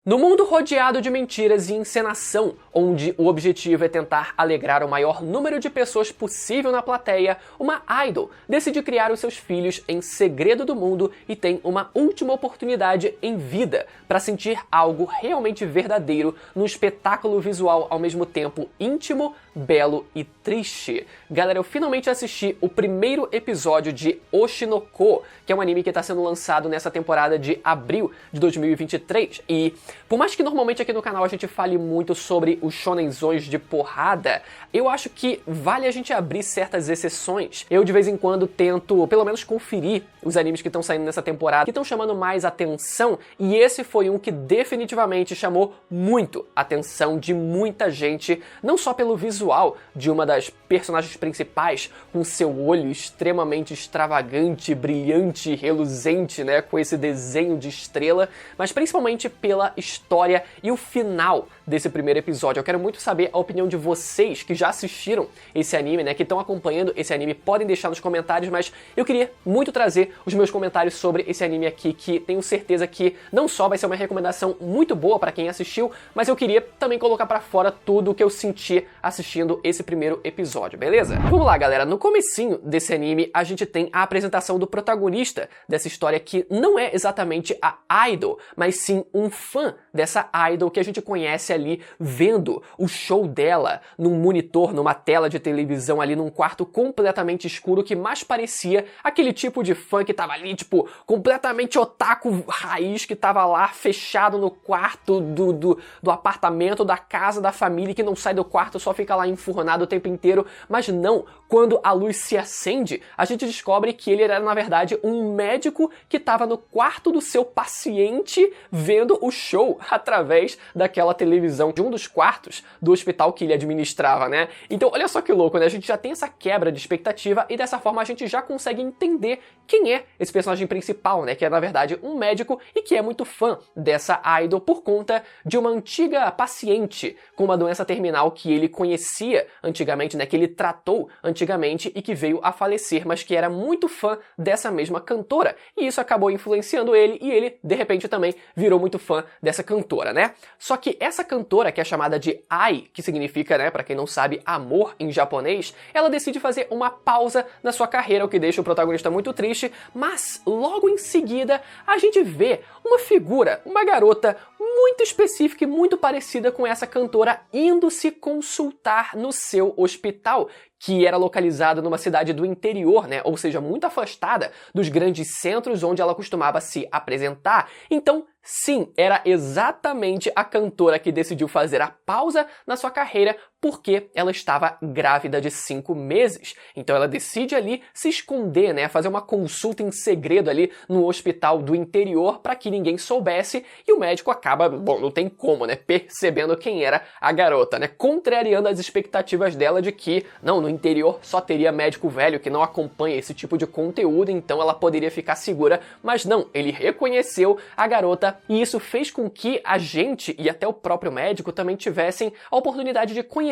No mundo rodeado de mentiras e encenação, onde o objetivo é tentar alegrar o maior número de pessoas possível na plateia, uma idol decide criar os seus filhos em segredo do mundo e tem uma última oportunidade em vida para sentir algo realmente verdadeiro num espetáculo visual ao mesmo tempo íntimo, belo e triste. Galera, eu finalmente assisti o primeiro episódio de Oshi no Ko, que é um anime que está sendo lançado nessa temporada de abril de 2023, e por mais que normalmente aqui no canal a gente fale muito sobre os shonenzões de porrada, eu acho que vale a gente abrir certas exceções. Eu de vez em quando tento, pelo menos, conferir os animes que estão saindo nessa temporada, que estão chamando mais atenção, e esse foi um que definitivamente chamou muito a atenção de muita gente, não só pelo visual de uma das personagens principais, com seu olho extremamente extravagante, brilhante, reluzente, né, com esse desenho de estrela, mas principalmente pela história e o final desse primeiro episódio. Eu quero muito saber a opinião de vocês que já assistiram esse anime, né, que estão acompanhando esse anime, podem deixar nos comentários, mas eu queria muito trazer os meus comentários sobre esse anime aqui, que tenho certeza que não só vai ser uma recomendação muito boa para quem assistiu, mas eu queria também colocar para fora tudo o que eu senti assistindo esse primeiro episódio, beleza? Vamos lá, galera. No comecinho desse anime, a gente tem a apresentação do protagonista dessa história, que não é exatamente a idol, mas sim um fã dessa idol que a gente conhece ali vendo o show dela num monitor, numa tela de televisão ali num quarto completamente escuro, que mais parecia aquele tipo de fã que tava ali, tipo, completamente otaku raiz, que tava lá fechado no quarto do apartamento, da casa, da família, que não sai do quarto, só fica lá enfurnado o tempo inteiro. Mas não, quando a luz se acende, a gente descobre que ele era, na verdade, um médico que estava no quarto do seu paciente vendo o show através daquela televisão de um dos quartos do hospital que ele administrava, né? Então, olha só que louco, né? A gente já tem essa quebra de expectativa e dessa forma a gente já consegue entender quem é esse personagem principal, né? Que é, na verdade, um médico e que é muito fã dessa idol por conta de uma antiga paciente com uma doença terminal que ele conhecia antigamente, né? Que ele tratou antigamente e que veio a falecer, mas que era muito fã dessa mesma cantora. E isso acabou influenciando ele e ele, de repente, também virou muito fã dessa cantora, né? Só que essa cantora, que é chamada de Ai, que significa, né, pra quem não sabe, amor em japonês, ela decide fazer uma pausa na sua carreira, o que deixa o protagonista muito triste, mas logo em seguida a gente vê uma figura, uma garota muito específica e muito parecida com essa cantora indo se consultar no seu hospital, que era localizado numa cidade do interior, né? Ou seja, muito afastada dos grandes centros onde ela costumava se apresentar. Então, sim, era exatamente a cantora que decidiu fazer a pausa na sua carreira porque ela estava grávida de 5 meses. Então ela decide ali se esconder, né? Fazer uma consulta em segredo ali no hospital do interior para que ninguém soubesse, e o médico acaba, bom, não tem como, né? Percebendo quem era a garota, né? Contrariando as expectativas dela de que, não, no interior só teria médico velho que não acompanha esse tipo de conteúdo, então ela poderia ficar segura, mas não, ele reconheceu a garota e isso fez com que a gente e até o próprio médico também tivessem a oportunidade de conhecer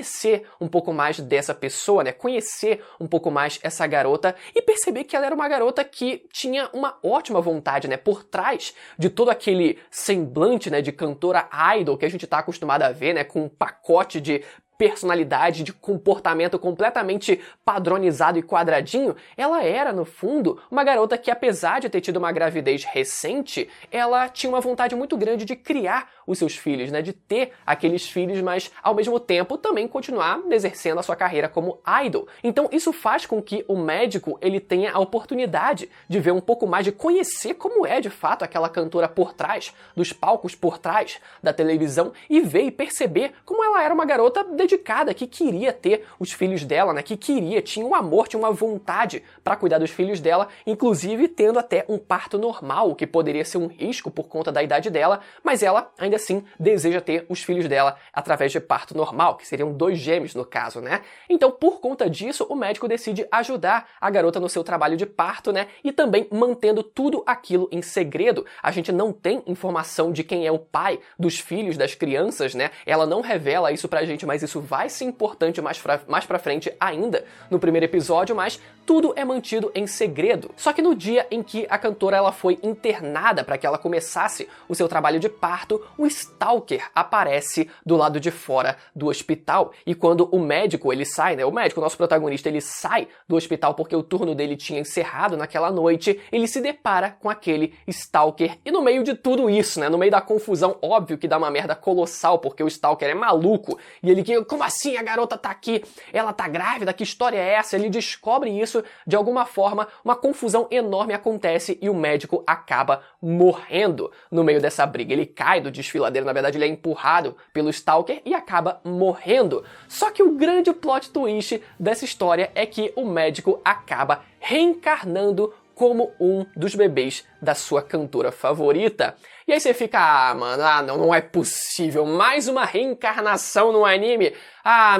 um pouco mais dessa pessoa, né? Conhecer um pouco mais essa garota e perceber que ela era uma garota que tinha uma ótima vontade, né? Por trás de todo aquele semblante, né, de cantora idol que a gente tá acostumado a ver, né? Com um pacote de personalidade, de comportamento completamente padronizado e quadradinho, ela era, no fundo, uma garota que, apesar de ter tido uma gravidez recente, ela tinha uma vontade muito grande de criar os seus filhos, né? De ter aqueles filhos, mas, ao mesmo tempo, também continuar exercendo a sua carreira como idol. Então, isso faz com que o médico, ele tenha a oportunidade de ver um pouco mais, de conhecer como é, de fato, aquela cantora por trás dos palcos, por trás da televisão, e ver e perceber como ela era uma garota dedicada, que queria ter os filhos dela, né? Que tinha um amor, tinha uma vontade para cuidar dos filhos dela, inclusive tendo até um parto normal, que poderia ser um risco por conta da idade dela, mas ela ainda assim deseja ter os filhos dela através de parto normal, que seriam 2 gêmeos no caso, né? Então, por conta disso, o médico decide ajudar a garota no seu trabalho de parto, né? E também mantendo tudo aquilo em segredo. A gente não tem informação de quem é o pai dos filhos das crianças, né? Ela não revela isso pra gente, mas isso isso vai ser importante mais pra frente ainda no primeiro episódio, mas tudo é mantido em segredo. Só que no dia em que a cantora ela foi internada para que ela começasse o seu trabalho de parto, o Stalker aparece do lado de fora do hospital. E quando o médico ele sai, né, o médico, o nosso protagonista, ele sai do hospital porque o turno dele tinha encerrado naquela noite, ele se depara com aquele Stalker. E no meio de tudo isso, né, no meio da confusão, óbvio que dá uma merda colossal, porque o Stalker é maluco. E ele, como assim a garota tá aqui? Ela tá grávida? Que história é essa? Ele descobre isso de alguma forma, uma confusão enorme acontece e o médico acaba morrendo no meio dessa briga. Ele cai do desfiladeiro, na verdade ele é empurrado pelo Stalker e acaba morrendo. Só que o grande plot twist dessa história é que o médico acaba reencarnando como um dos bebês da sua cantora favorita. E aí você fica, mano, não é possível, mais uma reencarnação no anime?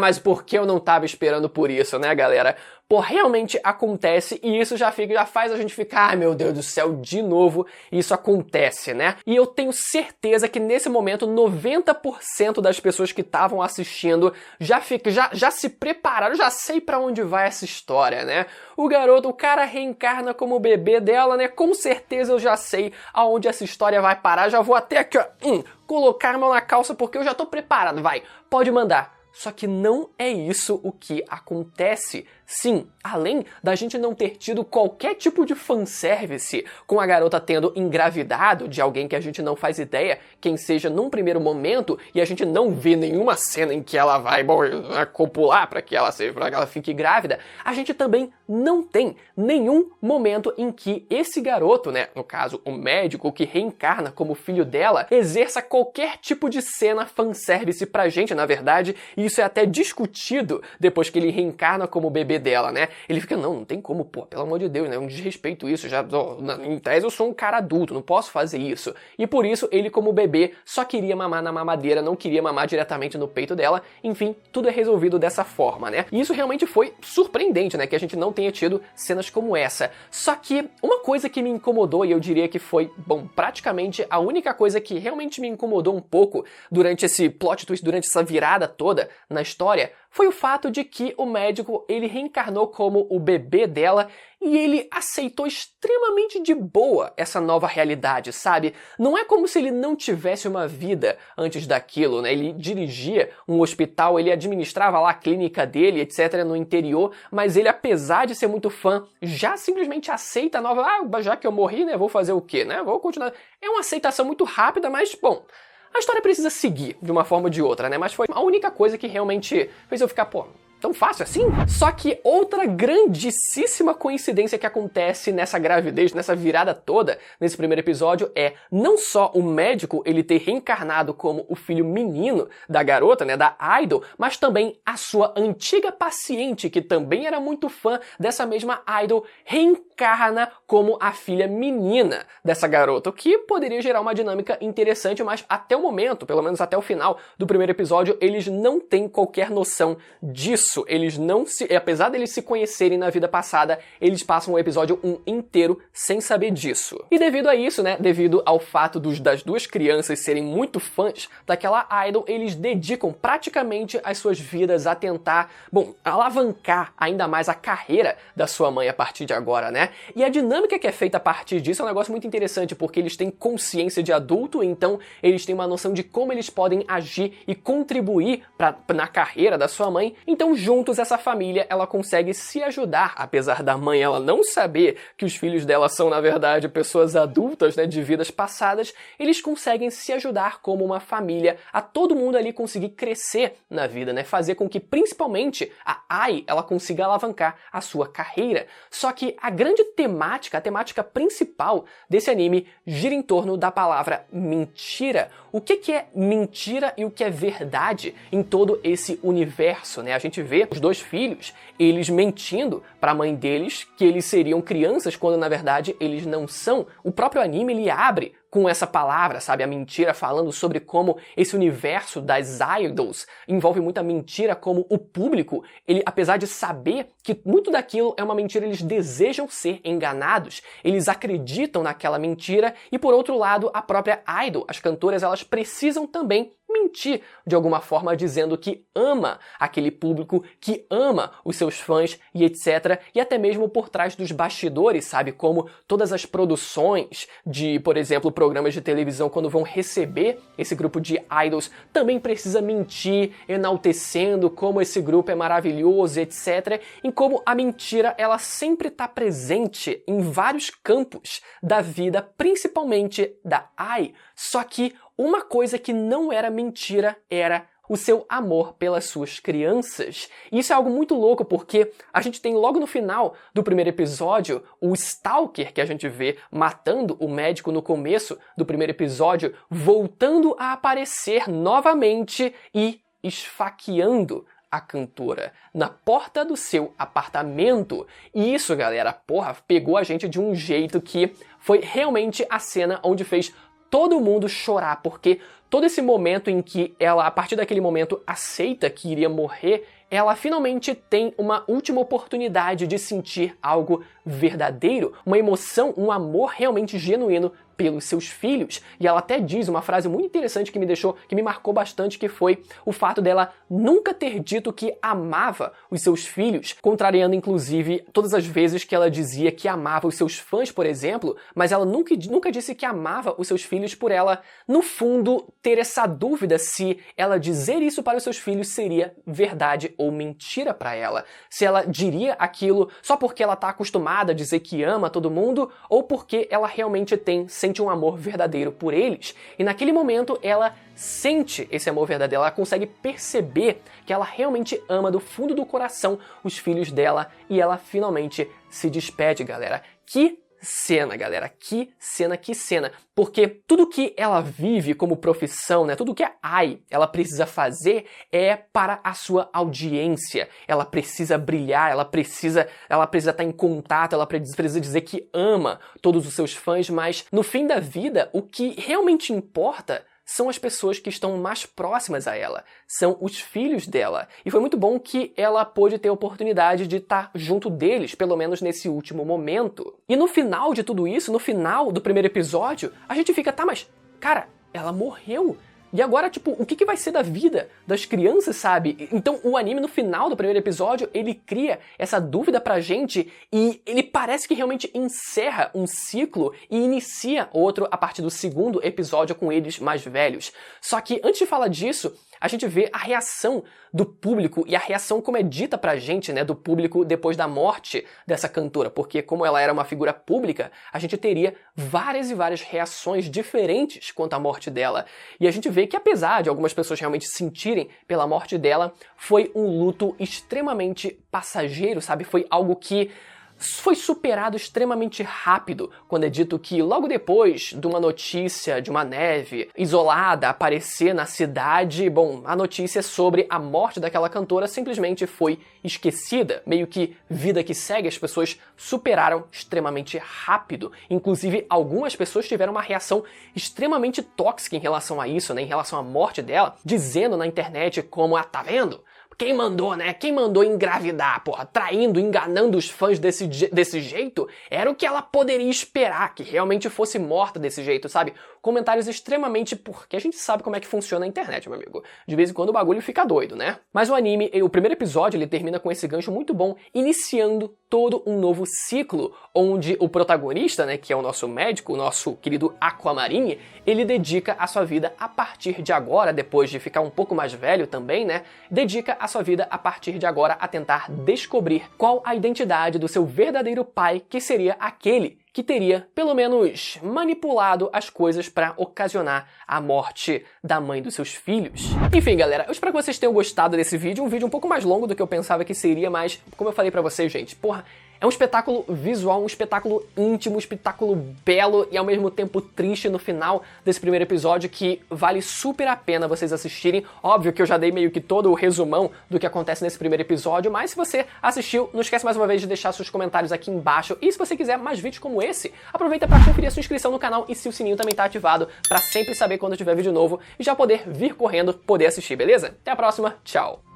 Mas por que eu não tava esperando por isso, né, galera? Pô, realmente acontece e isso já faz a gente ficar, meu Deus do céu, de novo isso acontece, né? E eu tenho certeza que nesse momento 90% das pessoas que estavam assistindo já se prepararam, já sei pra onde vai essa história, né? O cara reencarna como o bebê dela, né? Com certeza eu já sei aonde essa história vai parar, já vou até aqui, ó, colocar a mão na calça porque eu já tô preparado, vai, pode mandar. Só que não é isso o que acontece. Sim, além da gente não ter tido qualquer tipo de fanservice com a garota tendo engravidado de alguém que a gente não faz ideia quem seja num primeiro momento e a gente não vê nenhuma cena em que ela vai copular para que ela fique grávida, a gente também não tem nenhum momento em que esse garoto, né, no caso o médico que reencarna como filho dela, exerça qualquer tipo de cena fanservice pra gente, na verdade, e isso é até discutido depois que ele reencarna como bebê dela, né? Ele fica, não tem como, pô, pelo amor de Deus, né? Um desrespeito isso, em tese eu sou um cara adulto, não posso fazer isso. E por isso, ele como bebê só queria mamar na mamadeira, não queria mamar diretamente no peito dela, enfim, tudo é resolvido dessa forma, né? E isso realmente foi surpreendente, né? Que a gente não tenha tido cenas como essa. Só que uma coisa que me incomodou, e eu diria que foi, bom, praticamente a única coisa que realmente me incomodou um pouco durante esse plot twist, durante essa virada toda na história, foi o fato de que o médico, ele reencarnou como o bebê dela e ele aceitou extremamente de boa essa nova realidade, sabe? Não é como se ele não tivesse uma vida antes daquilo, né? Ele dirigia um hospital, ele administrava lá a clínica dele, etc, no interior, mas ele, apesar de ser muito fã, já simplesmente aceita a nova, já que eu morri, né, vou fazer o quê, né? Vou continuar. É uma aceitação muito rápida, mas, bom, a história precisa seguir de uma forma ou de outra, né? Mas foi a única coisa que realmente fez eu ficar, pô, tão fácil assim? Só que outra grandíssima coincidência que acontece nessa gravidez, nessa virada toda, nesse primeiro episódio, é não só o médico ele ter reencarnado como o filho menino da garota, né, da Idol, mas também a sua antiga paciente, que também era muito fã dessa mesma Idol, reencarna como a filha menina dessa garota, o que poderia gerar uma dinâmica interessante, mas até o momento, pelo menos até o final do primeiro episódio, eles não têm qualquer noção disso. Eles não se... Apesar deles se conhecerem na vida passada, eles passam o episódio inteiro sem saber disso. E devido a isso, né, devido ao fato das duas crianças serem muito fãs daquela Idol, eles dedicam praticamente as suas vidas a tentar, bom, alavancar ainda mais a carreira da sua mãe a partir de agora, né? E a dinâmica que é feita a partir disso é um negócio muito interessante, porque eles têm consciência de adulto, então eles têm uma noção de como eles podem agir e contribuir na carreira da sua mãe. Então, juntos, essa família, ela consegue se ajudar, apesar da mãe ela não saber que os filhos dela são, na verdade, pessoas adultas, né, de vidas passadas, eles conseguem se ajudar como uma família, a todo mundo ali conseguir crescer na vida, né, fazer com que, principalmente, a Ai, ela consiga alavancar a sua carreira. Só que a grande temática, a temática principal desse anime gira em torno da palavra mentira. O que é mentira e o que é verdade em todo esse universo, né? A gente vê os dois filhos, eles mentindo para a mãe deles que eles seriam crianças quando na verdade eles não são. O próprio anime ele abre com essa palavra, sabe, a mentira, falando sobre como esse universo das idols envolve muita mentira, como o público, ele, apesar de saber que muito daquilo é uma mentira, eles desejam ser enganados, eles acreditam naquela mentira, e por outro lado, a própria idol, as cantoras, elas precisam também mentir de alguma forma dizendo que ama aquele público, que ama os seus fãs e etc. E até mesmo por trás dos bastidores, sabe? Como todas as produções de, por exemplo, programas de televisão, quando vão receber esse grupo de idols, também precisa mentir, enaltecendo como esse grupo é maravilhoso, etc. E como a mentira, ela sempre está presente em vários campos da vida, principalmente da Ai. Só que uma coisa que não era mentira era o seu amor pelas suas crianças. E isso é algo muito louco, porque a gente tem logo no final do primeiro episódio o Stalker, que a gente vê matando o médico no começo do primeiro episódio, voltando a aparecer novamente e esfaqueando a cantora na porta do seu apartamento. E isso, galera, porra, pegou a gente de um jeito que foi realmente a cena onde fez todo mundo chorar, porque todo esse momento em que ela, a partir daquele momento, aceita que iria morrer, ela finalmente tem uma última oportunidade de sentir algo verdadeiro, uma emoção, um amor realmente genuíno pelos seus filhos. E ela até diz uma frase muito interessante que me marcou bastante, que foi o fato dela nunca ter dito que amava os seus filhos, contrariando inclusive todas as vezes que ela dizia que amava os seus fãs, por exemplo, mas ela nunca disse que amava os seus filhos, por ela, no fundo, ter essa dúvida se ela dizer isso para os seus filhos seria verdade ou mentira para ela. Se ela diria aquilo só porque ela está acostumada a dizer que ama todo mundo, ou porque ela realmente sente um amor verdadeiro por eles. E naquele momento ela sente esse amor verdadeiro, ela consegue perceber que ela realmente ama do fundo do coração os filhos dela, e ela finalmente se despede, galera. Que cena, galera, que cena, porque tudo que ela vive como profissão, né, tudo que a Ai, ela precisa fazer é para a sua audiência, ela precisa brilhar, ela precisa estar em contato, ela precisa dizer que ama todos os seus fãs, mas no fim da vida, o que realmente importa são as pessoas que estão mais próximas a ela, são os filhos dela. E foi muito bom que ela pôde ter a oportunidade de estar junto deles, pelo menos nesse último momento. E no final de tudo isso, no final do primeiro episódio, a gente fica, tá, mas, cara, ela morreu. E agora, tipo, o que vai ser da vida das crianças, sabe? Então o anime, no final do primeiro episódio, ele cria essa dúvida pra gente e ele parece que realmente encerra um ciclo e inicia outro a partir do segundo episódio com eles mais velhos. Só que antes de falar disso, a gente vê a reação do público e a reação como é dita pra gente, né, do público depois da morte dessa cantora, porque como ela era uma figura pública, a gente teria várias e várias reações diferentes quanto à morte dela. E a gente vê que apesar de algumas pessoas realmente sentirem pela morte dela, foi um luto extremamente passageiro, sabe? Foi algo que foi superado extremamente rápido, quando é dito que logo depois de uma notícia de uma neve isolada aparecer na cidade, bom, a notícia sobre a morte daquela cantora simplesmente foi esquecida, meio que vida que segue, as pessoas superaram extremamente rápido. Inclusive, algumas pessoas tiveram uma reação extremamente tóxica em relação a isso, né, em relação à morte dela, dizendo na internet como, tá vendo? Quem mandou, né? Quem mandou engravidar, porra, traindo, enganando os fãs desse jeito, era o que ela poderia esperar, que realmente fosse morta desse jeito, sabe? Comentários extremamente... porque a gente sabe como é que funciona a internet, meu amigo. De vez em quando o bagulho fica doido, né? Mas o anime, o primeiro episódio, ele termina com esse gancho muito bom, iniciando todo um novo ciclo, onde o protagonista, né, que é o nosso médico, o nosso querido Aquamarine, ele dedica a sua vida a partir de agora, depois de ficar um pouco mais velho também, né, dedica a sua vida a partir de agora a tentar descobrir qual a identidade do seu verdadeiro pai, que seria aquele que teria, pelo menos, manipulado as coisas para ocasionar a morte da mãe dos seus filhos. Enfim, galera, eu espero que vocês tenham gostado desse vídeo, um vídeo um pouco mais longo do que eu pensava que seria, mas, como eu falei pra vocês, gente, porra, é um espetáculo visual, um espetáculo íntimo, um espetáculo belo e ao mesmo tempo triste no final desse primeiro episódio, que vale super a pena vocês assistirem. Óbvio que eu já dei meio que todo o resumão do que acontece nesse primeiro episódio, mas se você assistiu, não esquece mais uma vez de deixar seus comentários aqui embaixo. E se você quiser mais vídeos como esse, aproveita para conferir a sua inscrição no canal e se o sininho também tá ativado, para sempre saber quando tiver vídeo novo e já poder vir correndo, poder assistir, beleza? Até a próxima, tchau!